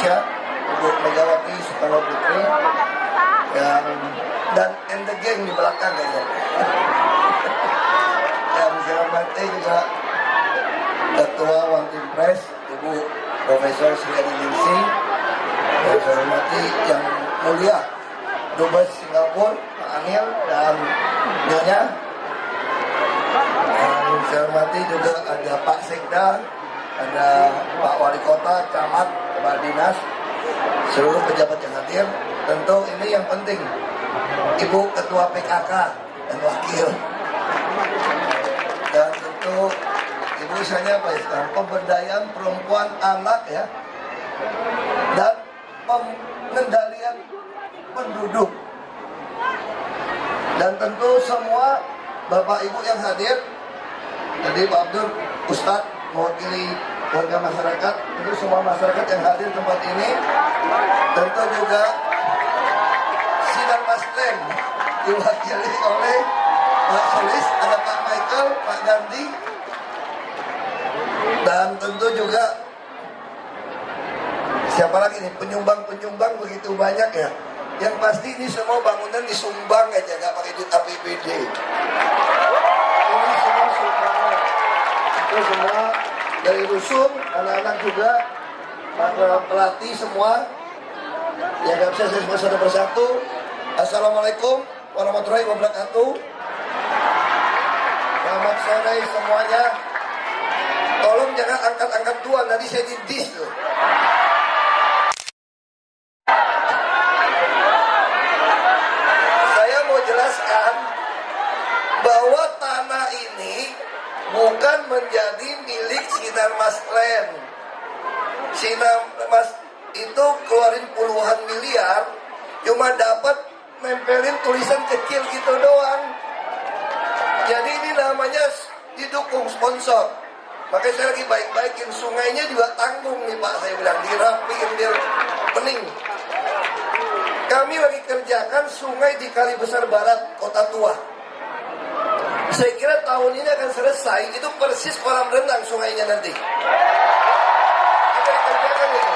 Indonesia, Ibu Megawati Soekarno Putri, dan the gang di belakang kayaknya. Yang saya hormati juga Ketua One Team Press, Ibu Profesor Sri Adiningsih, yang saya hormati yang mulia Dubes Singapura, Pak Anil dan Nyonya. Yang saya hormati juga ada Pak Sekda, ada Pak Wali Kota, Camat, Kepala Dinas, seluruh pejabat yang hadir. Tentu ini yang penting, Ibu Ketua PKK dan Wakil. Dan tentu Ibu misalnya apa ya sekarang, pemberdayaan perempuan, anak ya, dan pengendalian penduduk. Dan tentu semua Bapak Ibu yang hadir, jadi Pak Abdul, Ustadz, mewakili warga masyarakat, tentu semua masyarakat yang hadir tempat ini, tentu juga Sinar Maslen diwakili oleh Pak Solis, ada Pak Michael, Pak Gandhi, dan tentu juga siapa lagi nih, penyumbang begitu banyak ya. Yang pasti ini semua bangunan disumbang aja, nggak pakai duit APBD. Ini semua sumbangan. Itu semua dari rusun, anak-anak juga, para pelatih semua. Ya nggak bisa saya sebut satu persatu. Assalamualaikum warahmatullahi wabarakatuh. Selamat sore semuanya. Tolong jangan angkat-angkat tuan, nanti saya didis tuh. Saya mau jelaskan bahwa tanah ini bukan menjadi milik Sinar Maslen. Sinar Mas itu keluarin puluhan miliar, cuma dapat nempelin tulisan kecil gitu doang. Jadi ini namanya didukung sponsor. Makanya saya lagi baik-baikin, sungainya juga tanggung nih Pak, saya bilang dirapiin biar pening. Kami lagi kerjakan sungai di Kali Besar Barat, Kota Tua. Saya kira tahun ini akan selesai, itu persis kolam renang sungainya nanti. Kita dikerjakan itu.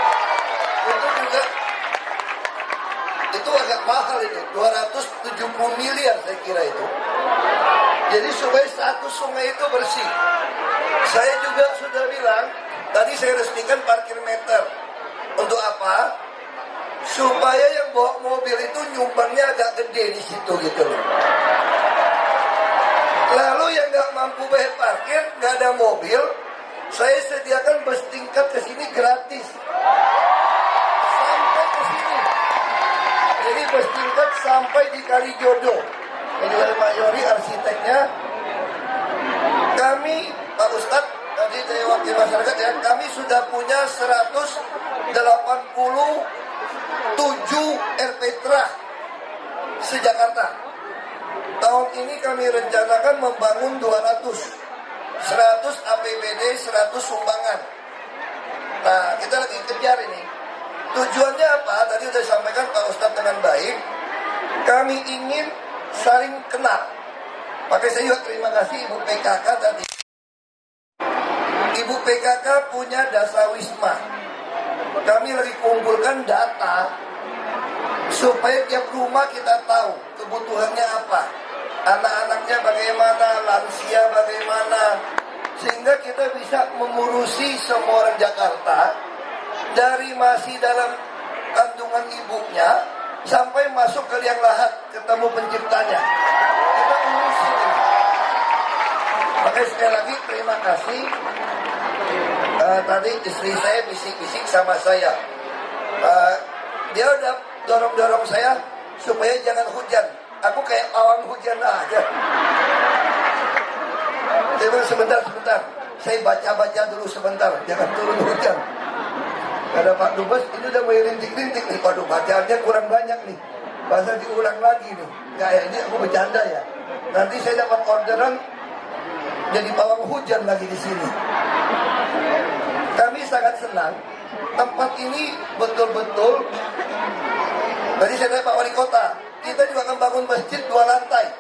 Itu juga, itu agak mahal itu, 270 miliar saya kira itu. Jadi supaya satu sungai itu bersih. Saya juga sudah bilang, tadi saya resmikan parkir meter. Untuk apa? Supaya yang bawa mobil itu nyumbangnya agak gede di situ gitu loh. Lalu yang nggak mampu bayar parkir, nggak ada mobil, saya sediakan bus tingkat ke sini gratis. Sampai ke sini. Jadi bus tingkat sampai di Kalijodo. Ini ada Pak Yori arsiteknya. Kami, Pak Ustadz, tadi dari wakil masyarakat ya, kami sudah punya 187 RPTRA se-Jakarta. Tahun ini kami rencanakan membangun 200. 100 APBD, 100 sumbangan. Nah, kita lagi kejar ini. Tujuannya apa? Tadi sudah disampaikan Pak Ustadz dengan baik. Kami ingin saling kenal. Makanya saya juga terima kasih Ibu PKK tadi. Ibu PKK punya Dasawisma. Kami lagi kumpulkan data supaya tiap rumah kita tahu kebutuhannya apa, anak-anaknya bagaimana, lansia bagaimana, sehingga kita bisa mengurusi semua orang Jakarta dari masih dalam kandungan ibunya sampai masuk ke liang lahat ketemu penciptanya. Kita urusi ini. Makanya sekali lagi terima kasih. Tadi istri saya bisik-bisik sama saya. Dia udah dorong-dorong saya supaya jangan hujan. Aku kayak awan hujan aja. Dia bilang sebentar. Saya baca-baca dulu sebentar. Jangan turun hujan. Ada Pak Dubes, ini udah mulai rintik-rintik nih. Waduh, bacaannya kurang banyak nih. Bahasa diulang lagi nih. Kayak ini aku bercanda ya. Nanti saya dapat orderan jadi pawang hujan lagi di sini. Kami sangat senang. Tempat ini betul-betul. Tadi saya tanya Pak Wali Kota, kita juga akan bangun masjid 2 lantai.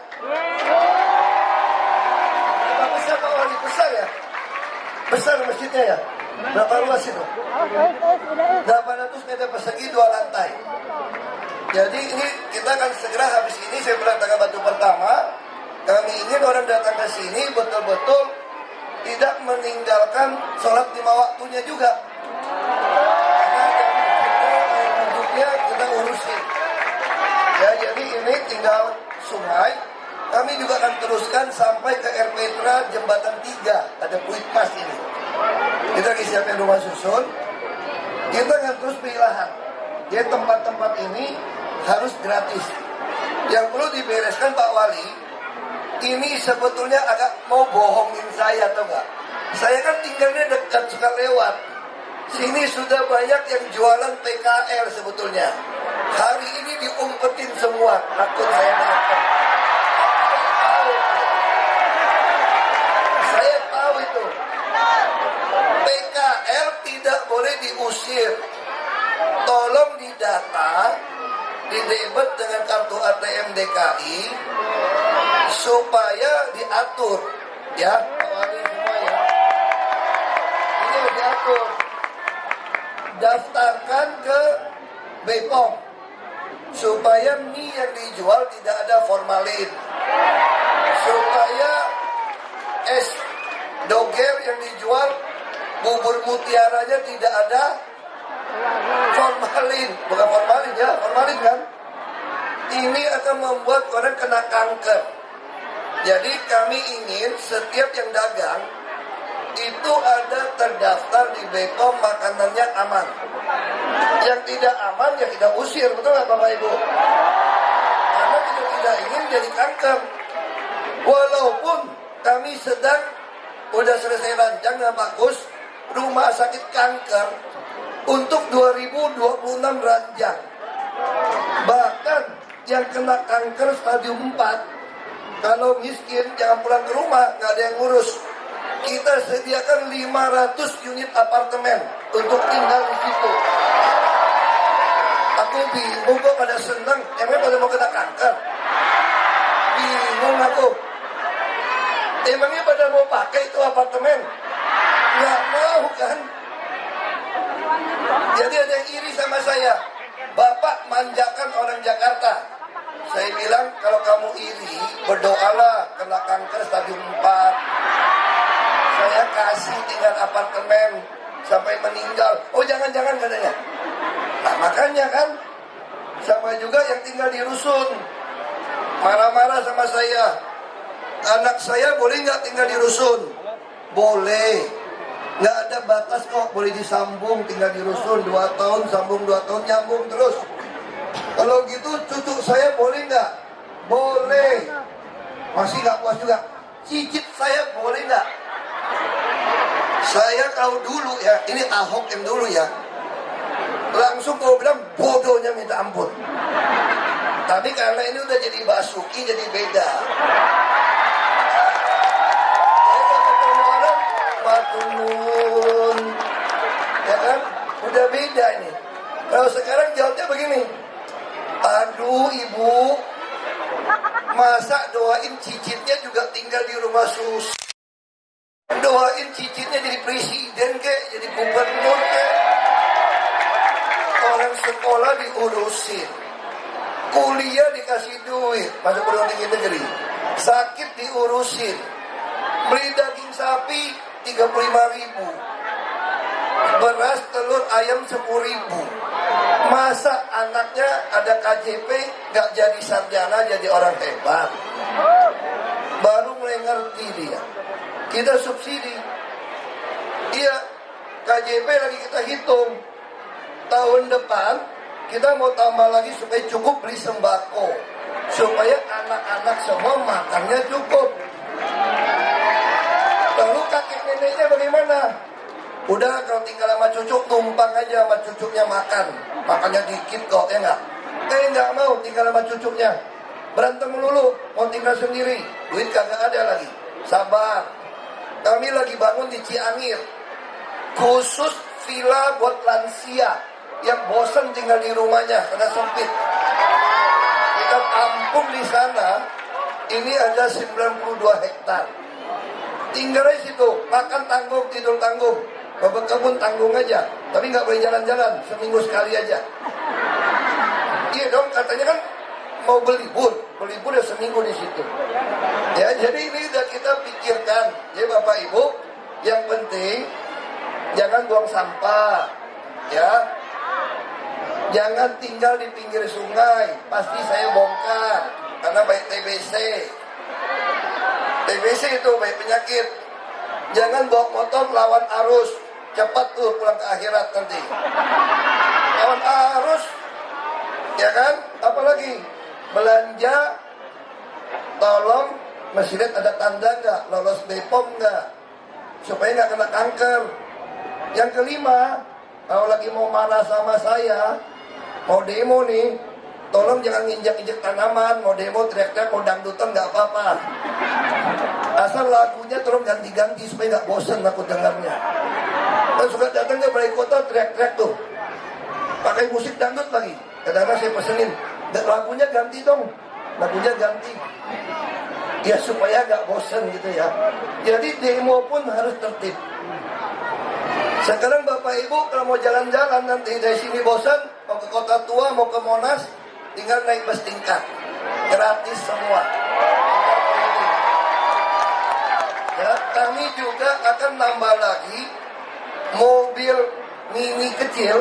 Berapa besar Pak Wali? Besar ya? Besar masjidnya ya? Berapa luas itu? 800 meter Jadi ini kita akan segera habis ini saya berangkat batu pertama. Kami ingin orang datang ke sini betul-betul tidak meninggalkan sholat 5 waktunya juga. Karena kita wudhunya kita urusin. Ya, jadi ini tinggal sungai. Kami juga akan teruskan sampai ke RPTRA Jembatan 3. Ada Puitmas ini. Kita lagi siapin rumah susun. Kita akan terus pilihan. Jadi tempat-tempat ini harus gratis. Yang perlu dibereskan Pak Wali, ini sebetulnya agak mau bohongin saya atau enggak? Saya kan tinggalnya dekat, suka lewat. Sini sudah banyak yang jualan PKL sebetulnya. Hari ini diumpetin semua, takut saya datang. Saya tahu itu. PKL tidak boleh diusir. Tolong didata, didebet dengan kartu ATM DKI supaya diatur, ya, Pak Wali semua ya. Ini harus diatur. Daftarkan ke BPOM supaya mie yang dijual tidak ada formalin, supaya es doger yang dijual bubur mutiaranya tidak ada formalin, bukan formalin ya, formalin kan. Ini akan membuat orang kena kanker. Jadi kami ingin setiap yang dagang itu ada terdaftar di BPOM makanannya aman. Yang tidak aman ya kita usir, betul nggak Bapak Ibu? Karena kita tidak ingin jadi kanker. Walaupun kami sedang udah selesai rancang dan bagus rumah sakit kanker untuk 2026 ranjang. Bahkan yang kena kanker stadium 4 kalau miskin jangan pulang ke rumah, nggak ada yang ngurus. Kita sediakan 500 unit apartemen untuk tinggal di situ. Aku bingung kok pada senang, emang pada mau kena kanker. Bingung aku. Emangnya pada mau pakai itu apartemen? Nggak mau kan? Jadi ada yang iri sama saya. Bapak manjakan orang Jakarta. Saya bilang kalau kamu iri, berdoalah kena kanker stadium 4. Saya kasih tinggal apartemen sampai meninggal. Oh jangan-jangan katanya. Nah makanya kan, sama juga yang tinggal di rusun. Marah-marah sama saya. Anak saya boleh nggak tinggal di rusun? Boleh. Nggak ada batas kok, boleh disambung tinggal di rusun 2 tahun, sambung 2 tahun, nyambung terus. Kalau gitu cucu saya boleh nggak? Boleh. Masih nggak puas juga. Cicit saya boleh nggak? Saya kalau dulu ya, ini Ahok yang dulu ya, langsung kalau bilang bodohnya minta ampun. Tapi karena ini udah jadi Basuki jadi beda. Saya kalau ketemu orang matunun, ya kan? Udah beda ini. Kalau sekarang jawabnya begini. Aduh ibu, masa doain cicitnya juga tinggal di rumah sus. Doain cicitnya jadi presiden kek, jadi gubernur kek. Orang sekolah diurusin, kuliah dikasih duit, masuk perguruan tinggi negeri, sakit diurusin, beli daging sapi 35.000, beras telur ayam 10.000. Masa anaknya ada KJP gak jadi sarjana jadi orang hebat? Baru mulai ngerti dia. Kita subsidi. Iya, KJP lagi kita hitung. Tahun depan kita mau tambah lagi supaya cukup beli sembako, supaya anak-anak semua makannya cukup. Lalu kakek neneknya bagaimana? Udah kalau tinggal sama cucu tumpang aja sama cucunya makan. Makannya dikit kok, ya enggak? Nggak mau tinggal sama cucunya. Berantem melulu, mau tinggal sendiri. Duit kagak ada lagi. Sabar. Kami lagi bangun di Ciangir. Khusus villa buat lansia yang bosan tinggal di rumahnya karena sempit. Kita tampung di sana. Ini ada 92 hektar. Tinggal di situ, makan tanggung, tidur tanggung. Bapak kebun tanggung aja, tapi nggak boleh jalan-jalan, seminggu sekali aja. Iya dong, katanya kan mau berlibur ya seminggu di situ. Ya, jadi ini udah kita pikirkan. Jadi Bapak Ibu, yang penting jangan buang sampah, ya. Jangan tinggal di pinggir sungai, pasti saya bongkar karena baik TBC. TBC itu baik penyakit. Jangan bawa motor lawan arus, cepat tuh pulang ke akhirat nanti. Lawan arus, ya kan? Apalagi belanja, tolong masih lihat ada tanda nggak, lolos BPOM nggak, supaya nggak kena kanker. Yang kelima, kalau lagi mau marah sama saya, mau demo nih, tolong jangan nginjak-injak tanaman. Mau demo teriak-teriak, mau dangdutan nggak apa-apa. Asal lagunya tolong ganti-ganti supaya nggak bosan aku dengarnya. Dan suka datang ke balai kota teriak-teriak tuh, pakai musik dangdut lagi. Kadang-kadang saya pesenin, lagunya ganti dong, lagunya ganti. Ya supaya nggak bosan gitu ya. Jadi demo pun harus tertib. Sekarang Bapak Ibu kalau mau jalan-jalan nanti dari sini bosan, mau ke Kota Tua, mau ke Monas, tinggal naik bus tingkat, gratis semua. Ya, kami juga akan nambah lagi mobil mini kecil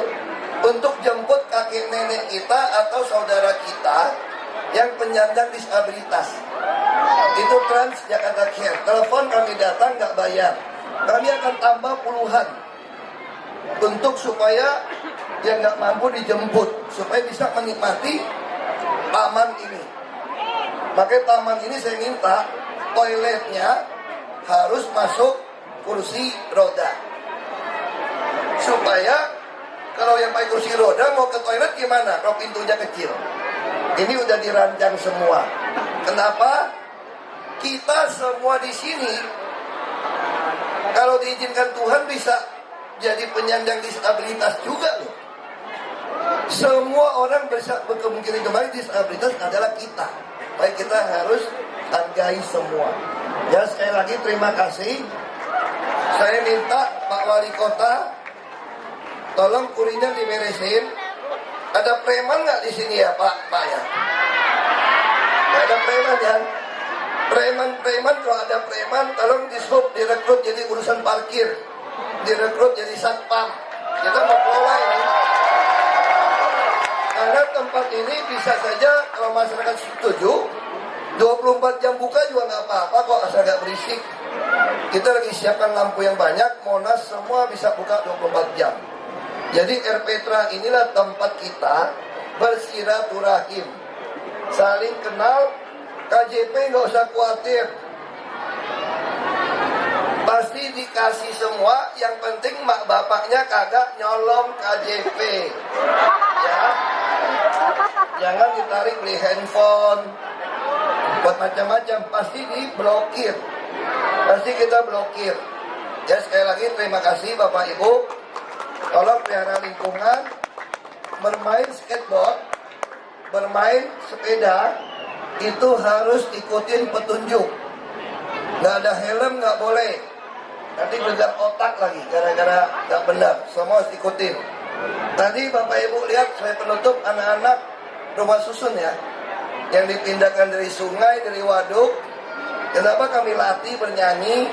untuk jemput kakek nenek kita atau saudara kita yang penyandang disabilitas. Itu Trans Jakarta Care. Telepon kami datang nggak bayar. Kami akan tambah puluhan untuk supaya yang nggak mampu dijemput, supaya bisa menikmati taman ini. Makanya taman ini saya minta toiletnya harus masuk kursi roda, supaya kalau yang pakai kursi roda mau ke toilet gimana kalau pintunya kecil. Ini udah dirancang semua. Kenapa? Kita semua di sini kalau diizinkan Tuhan bisa jadi penyandang disabilitas juga loh. Semua orang berkemungkinan kembali disabilitas adalah kita. Baik, kita harus hargai semua. Ya, sekali lagi terima kasih. Saya minta Pak Wali Kota tolong kurinya diberesin. Ada preman nggak di sini ya Pak ya? Nggak ada preman ya? Preman kalau ada preman tolong direkrut jadi urusan parkir, direkrut jadi satpam. Kita mau kelola ini. Karena tempat ini bisa saja kalau masyarakat setuju 24 jam buka juga nggak apa-apa kok, asal nggak berisik. Kita lagi siapkan lampu yang banyak, Monas semua bisa buka 24 jam. Jadi RPtra inilah tempat kita bersiraturahim, saling kenal. KJP nggak usah khawatir, pasti dikasih semua. Yang penting mak bapaknya kagak nyolong KJP, ya. Jangan ditarik beli handphone, buat macam-macam, pasti diblokir, pasti kita blokir. Ya, sekali lagi terima kasih Bapak Ibu. Tolong pelihara lingkungan, bermain skateboard, bermain sepeda itu harus ikutin petunjuk. Nggak ada helm nggak boleh, nanti gegar otak lagi gara-gara nggak benar. Semua harus ikutin. Tadi Bapak Ibu lihat saya penutup anak-anak rumah susun ya, yang dipindahkan dari sungai, dari waduk. Kenapa kami latih bernyanyi,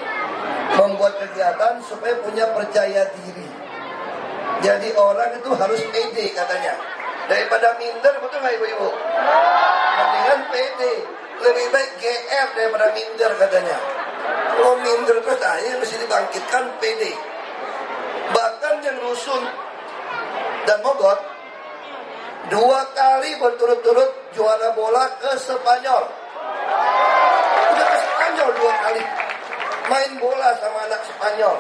membuat kegiatan supaya punya percaya diri. Jadi orang itu harus pede katanya, daripada minder, betul nggak ibu-ibu? Mendingan pede, lebih baik GR daripada minder katanya. Kalau minder terus, ini mesti dibangkitkan pede. Bahkan yang rusun dan Mogot 2 kali berturut-turut juara bola ke Spanyol. Udah ke Spanyol 2 kali main bola sama anak Spanyol.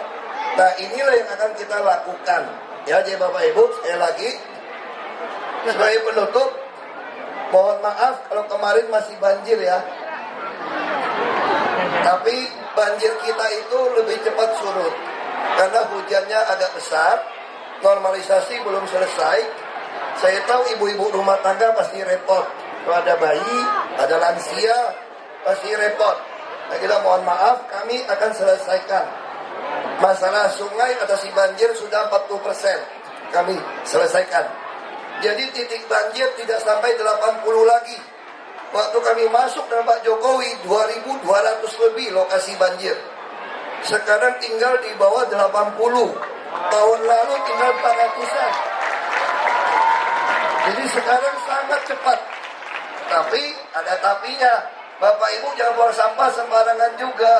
Nah, inilah yang akan kita lakukan. Ya, jadi Bapak Ibu, sekali lagi sebagai penutup, mohon maaf kalau kemarin masih banjir ya. Tapi banjir kita itu lebih cepat surut karena hujannya agak besar, normalisasi belum selesai. Saya tahu ibu-ibu rumah tangga pasti repot. Kalau ada bayi, ada lansia, pasti repot. Nah, kita mohon maaf, kami akan selesaikan. Masalah sungai atasi banjir sudah 40% kami selesaikan. Jadi titik banjir tidak sampai 80 lagi. Waktu kami masuk dengan Pak Jokowi 2.200 lebih lokasi banjir. Sekarang tinggal di bawah 80. Tahun lalu tinggal 400-an. Jadi sekarang sangat cepat. Tapi ada tapinya. Bapak Ibu jangan buang sampah sembarangan juga.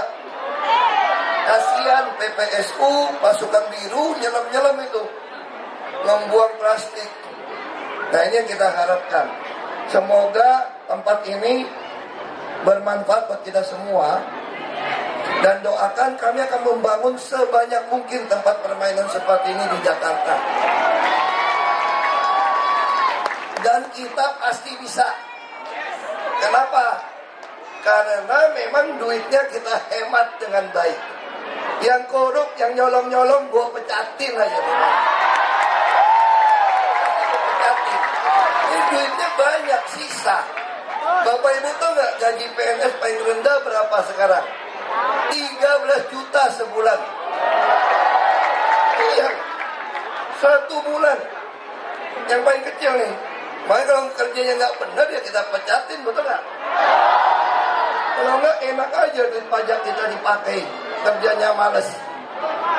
Kasihan PPSU, pasukan biru, nyelam-nyelam itu. Membuang plastik. Nah ini yang kita harapkan. Semoga tempat ini bermanfaat buat kita semua. Dan doakan kami akan membangun sebanyak mungkin tempat permainan seperti ini di Jakarta. Dan kita pasti bisa. Kenapa? Karena memang duitnya kita hemat dengan baik. Yang korup, yang nyolong-nyolong, gua pecatin aja. Pecatin. Ini duitnya banyak, sisa. Bapak Ibu tahu nggak gaji PNS paling rendah berapa sekarang? 13 juta sebulan. Iya. 1 bulan. Yang paling kecil nih. Makanya kalau kerjanya nggak benar ya kita pecatin, betul nggak? Kalau nggak enak aja duit pajak kita dipakai. Kerjanya males.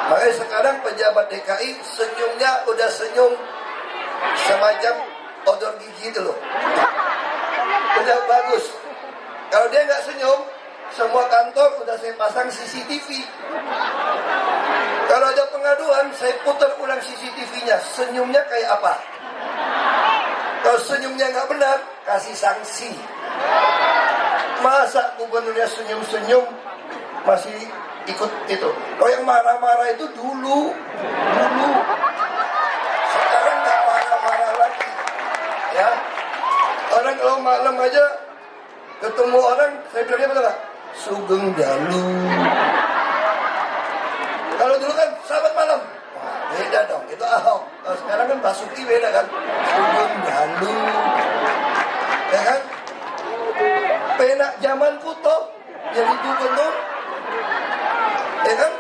Makanya sekarang pejabat DKI senyumnya udah senyum semacam odor gigi itu loh. Udah bagus. Kalau dia nggak senyum, semua kantor udah saya pasang CCTV. Kalau ada pengaduan, saya putar ulang CCTV-nya. Senyumnya kayak apa? Kalau senyumnya nggak benar, kasih sanksi. Masa gubernurnya senyum-senyum masih ikut itu? Kalau yang marah-marah itu dulu. Sekarang nggak marah-marah lagi. Ya, orang kalau malam aja ketemu orang, saya bilangnya betul nggak? Sugeng Dalu. Kalau dulu kan sahabat malam, wah, beda dong, itu Ahok. Kalau sekarang kan Basuki beda kan, Sugeng Dalu, ya kan? Penak zaman Kuto jadi gubernur, ya kan?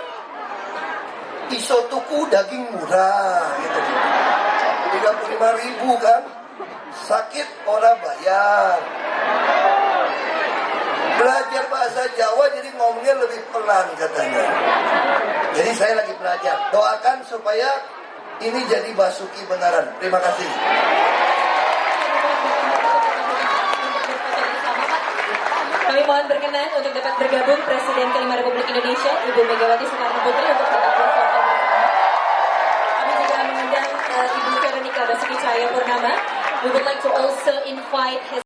Iso tuku daging murah, gitu. 35.000 kan? Sakit orang bayar. Belajar bahasa Jawa jadi ngomongnya lebih pelan katanya. Jadi saya lagi belajar. Doakan supaya ini jadi Basuki beneran. Terima kasih. Kami mohon berkenan untuk dapat bergabung Presiden kelima Republik Indonesia Ibu Megawati Soekarno Putri untuk tetap berfoto bersama. Kami juga mengundang Ibu Veronica Basuki Cahayapurnama. We would like to also invite his